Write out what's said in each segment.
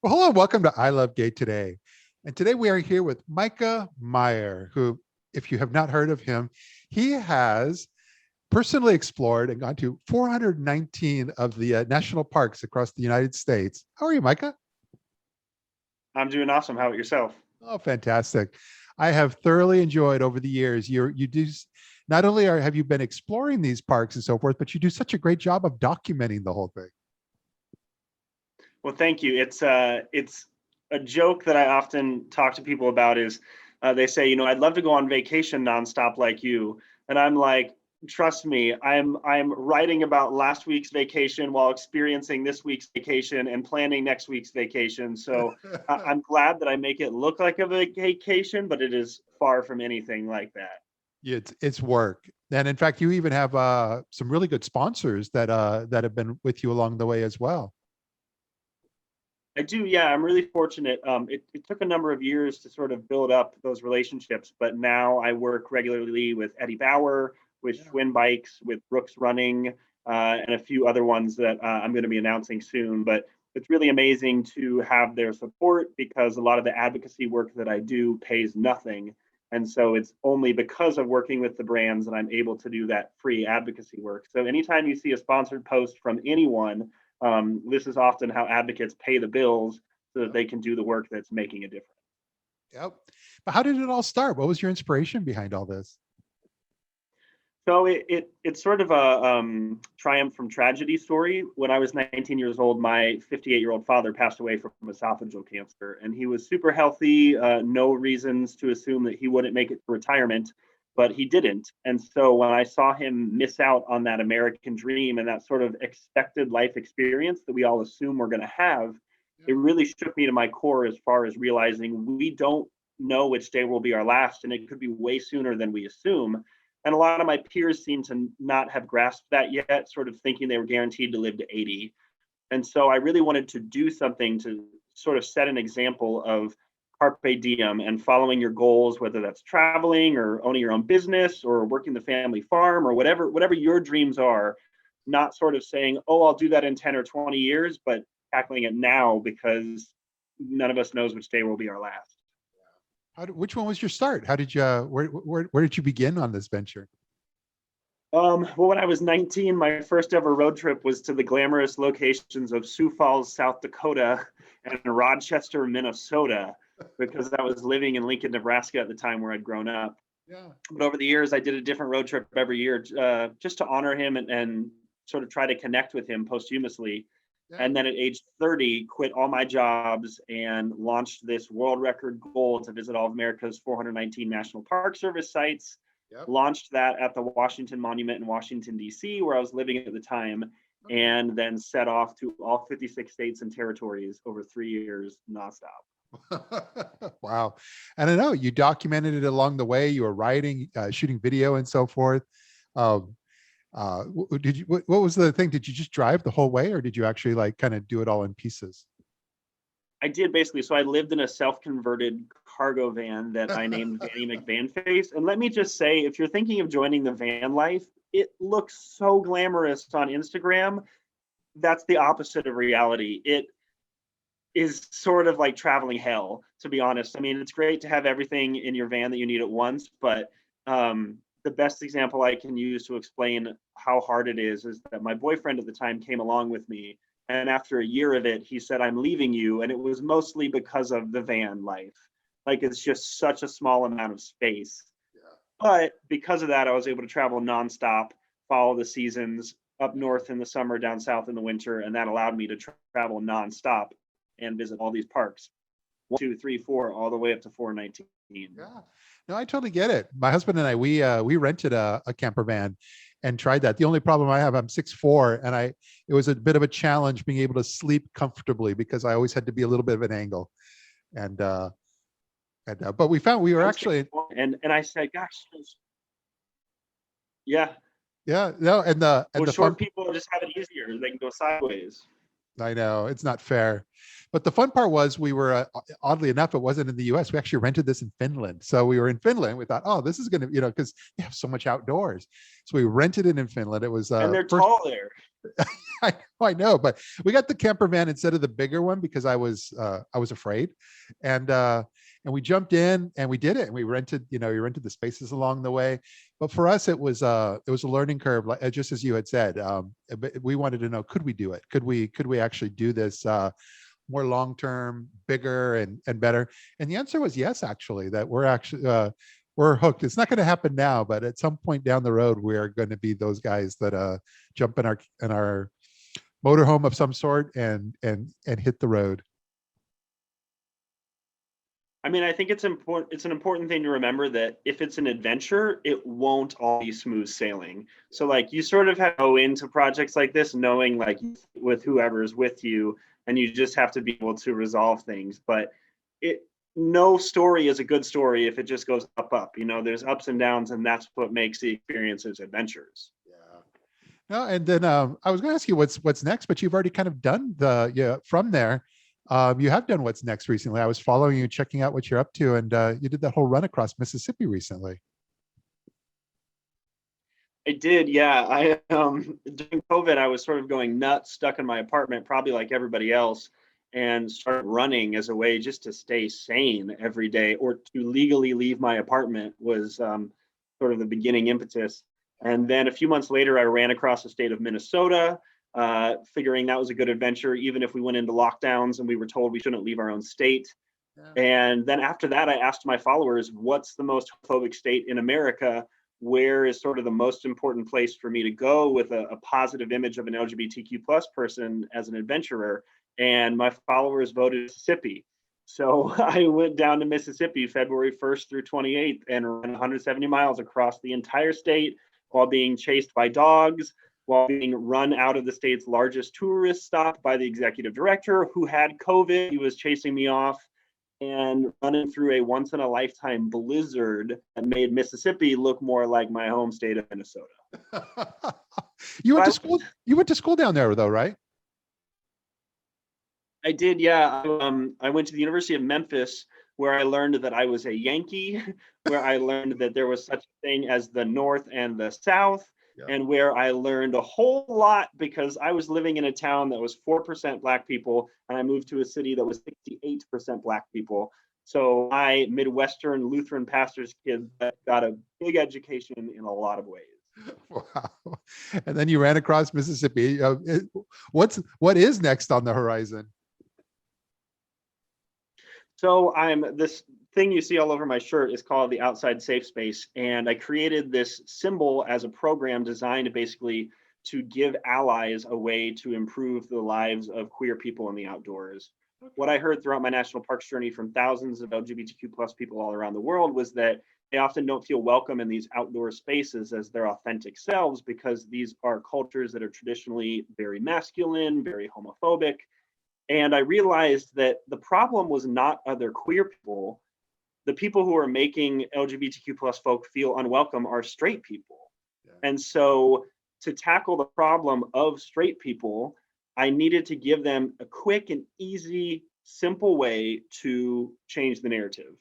Well, hello, and welcome to I Love Gay today. And today we are here with Micah Meyer, who, if you have not heard of him, he has personally explored and gone to 419 of the national parks across the United States. How are you, Micah? I'm doing awesome. How about yourself? Oh, fantastic. I have thoroughly enjoyed over the years. You do not only have you been exploring these parks and so forth, but you do such a great job of documenting the whole thing. Well, thank you. It's a joke that I often talk to people about is they say, I'd love to go on vacation nonstop like you, and I'm like, trust me, I'm writing about last week's vacation while experiencing this week's vacation and planning next week's vacation. So I'm glad that I make it look like a vacation, but it is far from anything like that. It's work, and in fact, you even have some really good sponsors that have been with you along the way as well. I do, yeah. I'm really fortunate. It took a number of years to sort of build up those relationships, but now I work regularly with Eddie Bauer, with Yeah. Schwinn Bikes, with Brooks Running, and a few other ones that I'm going to be announcing soon. But it's really amazing to have their support because a lot of the advocacy work that I do pays nothing. And so it's only because of working with the brands that I'm able to do that free advocacy work. So anytime you see a sponsored post from anyone, this is often how advocates pay the bills so that Yep. they can do the work that's making a difference. Yep. But how did it all start? What was your inspiration behind all this? So it's sort of a triumph from tragedy story. When I was 19 years old, my 58-year-old father passed away from esophageal cancer, and he was super healthy. No reasons to assume that he wouldn't make it to retirement, but he didn't. And so when I saw him miss out on that American dream and that sort of expected life experience that we all assume we're going to have, Yeah. it really shook me to my core as far as realizing we don't know which day will be our last, and it could be way sooner than we assume. And a lot of my peers seem to not have grasped that yet, sort of thinking they were guaranteed to live to 80. And so I really wanted to do something to sort of set an example of carpe diem and following your goals, whether that's traveling or owning your own business or working the family farm or whatever your dreams are, not sort of saying, oh, I'll do that in 10 or 20 years, but tackling it now because none of us knows which day will be our last. Which one was your start? How did you where did you begin on this venture? Well, when I was 19, my first ever road trip was to the glamorous locations of Sioux Falls, South Dakota, and Rochester, Minnesota, because I was living in Lincoln, Nebraska at the time where I'd grown up. Yeah. But over the years, I did a different road trip every year just to honor him and sort of try to connect with him posthumously. Yeah. And then at age 30, quit all my jobs and launched this world record goal to visit all of America's 419 National Park Service sites. Yep. Launched that at the Washington Monument in Washington, D.C., where I was living at the time, Okay. and then set off to all 56 states and territories over 3 years nonstop. Wow. And I know you documented it along the way. You were writing, shooting video, and so forth. Um, did you? What was the thing? Did you just drive the whole way, or did you actually like kind of do it all in pieces? I did basically. So I lived in a self-converted cargo van that I named Vanny McVanface. And let me just say, if you're thinking of joining the van life, it looks so glamorous on Instagram. That's the opposite of reality. It is sort of like traveling hell, to be honest. I mean, it's great to have everything in your van that you need at once, but the best example I can use to explain how hard it is that my boyfriend at the time came along with me. And after a year of it, he said, I'm leaving you. And it was mostly because of the van life. Like it's just such a small amount of space. Yeah. But because of that, I was able to travel nonstop, follow the seasons up north in the summer, down south in the winter. And that allowed me to travel nonstop and visit all these parks. 1, 2, 3, 4, all the way up to 419. Yeah. No, I totally get it. My husband and I, we rented a camper van and tried that. The only problem I have, I'm 6'4", and it was a bit of a challenge being able to sleep comfortably because I always had to be a little bit of an angle. And but we found we were I'm actually 6'4", and I said, gosh, yeah. yeah, no, and Well, the fun short people just have it easier. They can go sideways. I know it's not fair, but the fun part was we were oddly enough, it wasn't in the U.S. We actually rented this in Finland. So we were in Finland. We thought, oh, this is going to, because they have so much outdoors. So we rented it in Finland. It was And they're first, tall there. I know, but we got the camper van instead of the bigger one because I was afraid, and and we jumped in and we did it, and we rented, we rented the spaces along the way. But for us, it was a learning curve, like just as you had said. But we wanted to know, could we do it? Could we actually do this more long term, bigger and better? And the answer was yes, actually. That we're actually we're hooked. It's not going to happen now, but at some point down the road, we are going to be those guys that jump in our motorhome of some sort and hit the road. I mean, I think it's important. It's an important thing to remember that if it's an adventure, it won't all be smooth sailing. So, like, you sort of have to go into projects like this knowing, like, with whoever's with you, and you just have to be able to resolve things. But it, no story is a good story if it just goes up. There's ups and downs, and that's what makes the experiences adventures. Yeah. No, and then I was going to ask you what's next, but you've already kind of done the from there. You have done what's next recently. I was following you, checking out what you're up to, and you did that whole run across Mississippi recently. I did, yeah. I during COVID, I was sort of going nuts, stuck in my apartment, probably like everybody else, and started running as a way just to stay sane every day, or to legally leave my apartment was sort of the beginning impetus. And then a few months later, I ran across the state of Minnesota, figuring that was a good adventure, even if we went into lockdowns and we were told we shouldn't leave our own state. Yeah. And then after that, I asked my followers, what's the most homophobic state in America? Where is sort of the most important place for me to go with a positive image of an LGBTQ plus person as an adventurer? And my followers voted Mississippi. So I went down to Mississippi February 1st through 28th and ran 170 miles across the entire state while being chased by dogs, while being run out of the state's largest tourist stop by the executive director who had COVID. He was chasing me off, and running through a once in a lifetime blizzard that made Mississippi look more like my home state of Minnesota. You went to But school. You went to school down there, though, right? I did, yeah. I went to the University of Memphis, where I learned that I was a Yankee, where I learned that there was such a thing as the North and the South, Yeah. and where I learned a whole lot because I was living in a town that was 4% Black people, and I moved to a city that was 68% Black people. So my Midwestern Lutheran pastor's kid got a big education in a lot of ways. Wow. And then you ran across Mississippi. What is next on the horizon? So this thing you see all over my shirt is called the Outside Safe Space. And I created this symbol as a program designed basically to give allies a way to improve the lives of queer people in the outdoors. What I heard throughout my national parks journey from thousands of LGBTQ plus people all around the world was that they often don't feel welcome in these outdoor spaces as their authentic selves because these are cultures that are traditionally very masculine, very homophobic. And I realized that the problem was not other queer people. The people who are making LGBTQ plus folk feel unwelcome are straight people. Yeah. And so to tackle the problem of straight people, I needed to give them a quick and easy, simple way to change the narrative.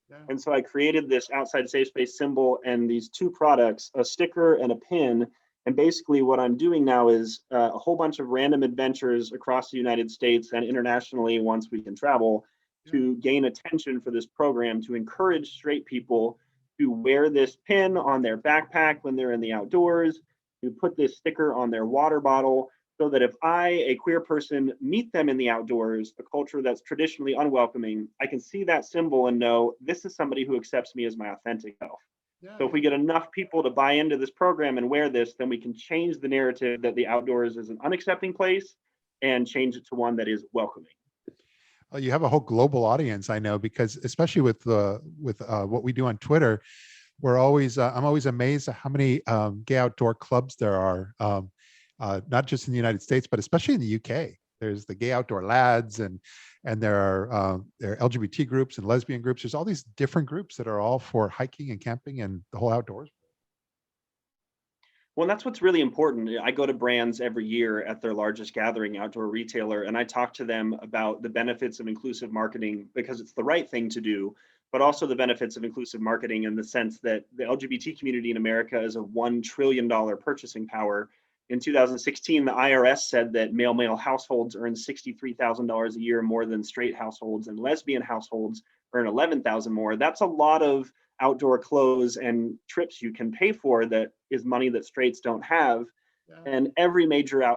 Yeah. And so I created this outside safe space symbol and these two products, a sticker and a pin. And basically what I'm doing now is a whole bunch of random adventures across the United States and internationally once we can travel to gain attention for this program, to encourage straight people to wear this pin on their backpack when they're in the outdoors, to put this sticker on their water bottle, so that if I, a queer person, meet them in the outdoors, a culture that's traditionally unwelcoming, I can see that symbol and know this is somebody who accepts me as my authentic self. Yeah, so if we get enough people to buy into this program and wear this, then we can change the narrative that the outdoors is an unaccepting place and change it to one that is welcoming. You have a whole global audience, I know, because especially with what we do on Twitter, we're always I'm always amazed at how many gay outdoor clubs there are, not just in the United States, but especially in the UK. There's the Gay Outdoor Lads, and there are LGBT groups and lesbian groups. There's all these different groups that are all for hiking and camping and the whole outdoors. Well, that's what's really important. I go to brands every year at their largest gathering, outdoor retailer, and I talk to them about the benefits of inclusive marketing because it's the right thing to do, but also the benefits of inclusive marketing in the sense that the LGBT community in America is a $1 trillion purchasing power. in 2016, the IRS said that male households earn $63,000 a year more than straight households, and lesbian households earn 11,000 more. That's a lot of outdoor clothes and trips you can pay for that is money that straights don't have. Yeah. And every major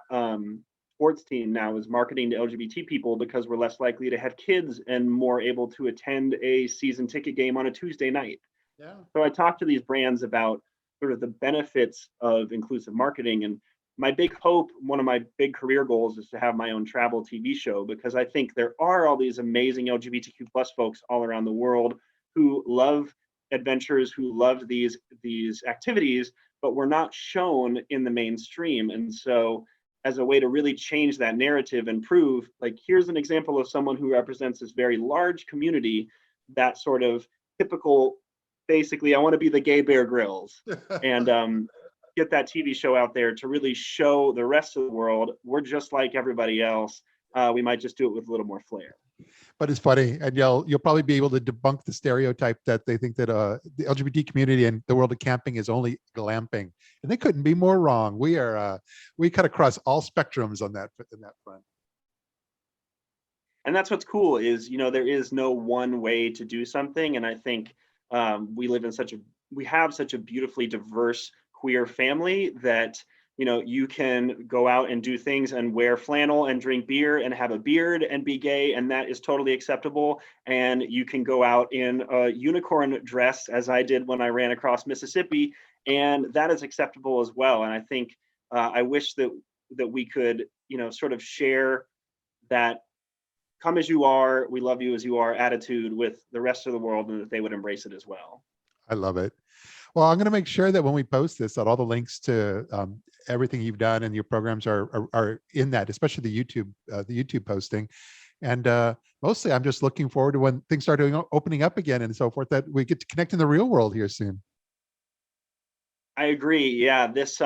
sports team now is marketing to LGBT people because we're less likely to have kids and more able to attend a season ticket game on a Tuesday night. Yeah. So I talked to these brands about sort of the benefits of inclusive marketing. And my big hope, one of my big career goals, is to have my own travel TV show, because I think there are all these amazing LGBTQ plus folks all around the world who love adventures, who love these activities, but were not shown in the mainstream. And so as a way to really change that narrative and prove, like, here's an example of someone who represents this very large community, that sort of typical, basically, I want to be the gay Bear Grylls, and get that TV show out there to really show the rest of the world we're just like everybody else. We might just do it with a little more flair. But it's funny, and you'll probably be able to debunk the stereotype that they think that the LGBT community and the world of camping is only glamping, and they couldn't be more wrong. We are we cut across all spectrums on that in that front. And that's what's cool is, there is no one way to do something, and I think we have such a beautifully diverse queer family that you can go out and do things and wear flannel and drink beer and have a beard and be gay, and that is totally acceptable. And you can go out in a unicorn dress, as I did when I ran across Mississippi, and that is acceptable as well. And I think I wish that we could sort of share that come as you are, we love you as you are attitude with the rest of the world, and that they would embrace it as well. I love it. Well, I'm going to make sure that when we post this, that all the links to everything you've done and your programs are in that, especially the YouTube posting. And mostly, I'm just looking forward to when things start opening up again and so forth, that we get to connect in the real world here soon. I agree. Yeah, this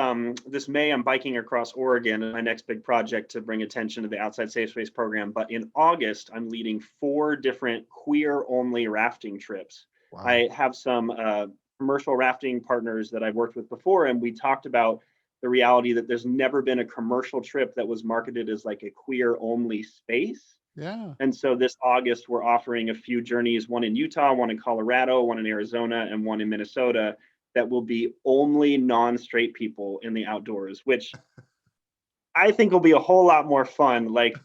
May I'm biking across Oregon in my next big project to bring attention to the Outside Safe Space program. But in August, I'm leading 4 different queer-only rafting trips. Wow. I have some commercial rafting partners that I've worked with before, and we talked about the reality that there's never been a commercial trip that was marketed as like a queer-only space. Yeah. And so this August, we're offering a few journeys, one in Utah, one in Colorado, one in Arizona, and one in Minnesota, that will be only non-straight people in the outdoors, which I think will be a whole lot more fun. Like,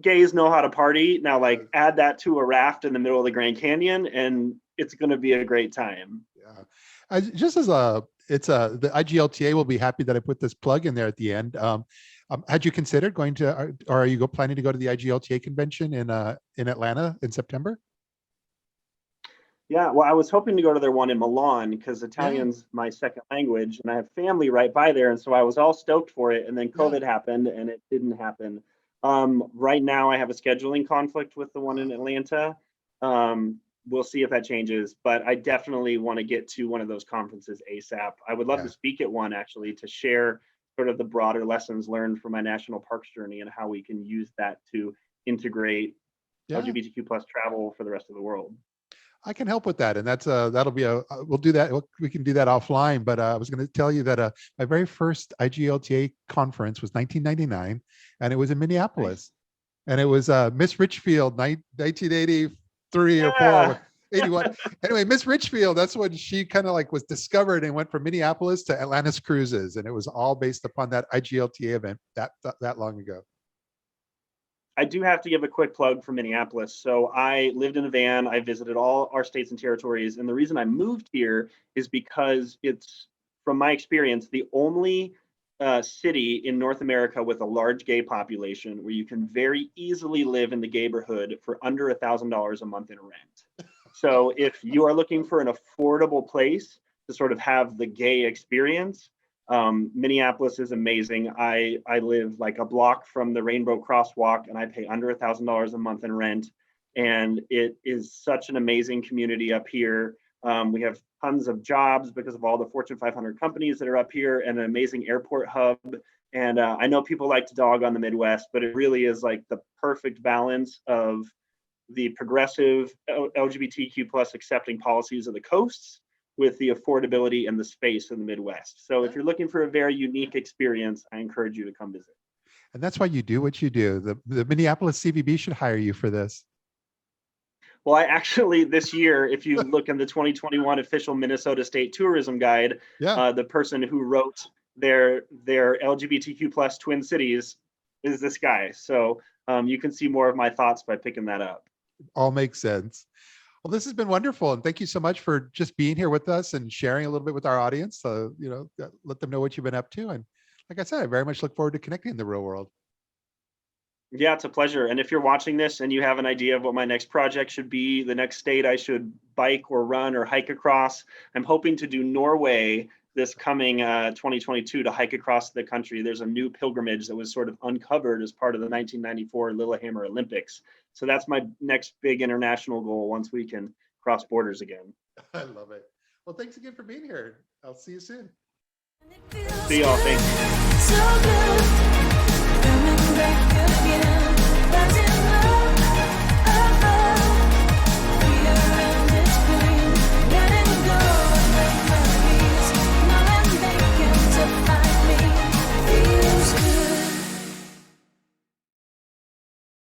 gays know how to party. Now, like, add that to a raft in the middle of the Grand Canyon, and it's going to be a great time. Yeah. Just as the IGLTA will be happy that I put this plug in there at the end. Had you considered going to, or are you planning to go to the IGLTA convention in Atlanta in September? Yeah, well, I was hoping to go to their one in Milan because Italian's my second language, and I have family right by there, and so I was all stoked for it. And then COVID happened, and it didn't happen. Right now, I have a scheduling conflict with the one in Atlanta. We'll see if that changes, but I definitely want to get to one of those conferences ASAP. I would love to speak at one, actually, to share sort of the broader lessons learned from my national parks journey and how we can use that to integrate LGBTQ plus travel for the rest of the world. I can help with that, and that's that'll be we'll do that. We can do that offline. But I was going to tell you that my very first IGLTA conference was 1999, and it was in Minneapolis, and it was Miss Richfield, 1983 or 4, 81. Anyway, Miss Richfield, that's when she kind of like was discovered and went from Minneapolis to Atlantis Cruises, and it was all based upon that IGLTA event that long ago. I do have to give a quick plug for Minneapolis. So I lived in a van. I visited all our states and territories. And the reason I moved here is because it's, from my experience, the only city in North America with a large gay population where you can very easily live in the gayborhood for under $1,000 a month in rent. So if you are looking for an affordable place to sort of have the gay experience, Minneapolis is amazing. I live like a block from the Rainbow Crosswalk, and I pay under $1,000 a month in rent. And it is such an amazing community up here. We have tons of jobs because of all the Fortune 500 companies that are up here, and an amazing airport hub. And I know people like to dog on the Midwest, but it really is like the perfect balance of the progressive LGBTQ plus accepting policies of the coasts with the affordability and the space in the Midwest. So if you're looking for a very unique experience, I encourage you to come visit. And that's why you do what you do. The Minneapolis CVB should hire you for this. Well, I actually, this year, if you look in the 2021 official Minnesota State Tourism Guide, Yeah. the person who wrote their LGBTQ plus Twin Cities is this guy. So you can see more of my thoughts by picking that up. All makes sense. Well, this has been wonderful. And thank you so much for just being here with us and sharing a little bit with our audience. So, let them know what you've been up to. And like I said, I very much look forward to connecting in the real world. Yeah, it's a pleasure. And if you're watching this and you have an idea of what my next project should be, the next state I should bike or run or hike across, I'm hoping to do Norway this coming 2022 to hike across the country. There's a new pilgrimage that was sort of uncovered as part of the 1994 Lillehammer Olympics. So that's my next big international goal once we can cross borders again. I love it. Well, thanks again for being here. I'll see you soon. See y'all. Thanks. So good, coming back again.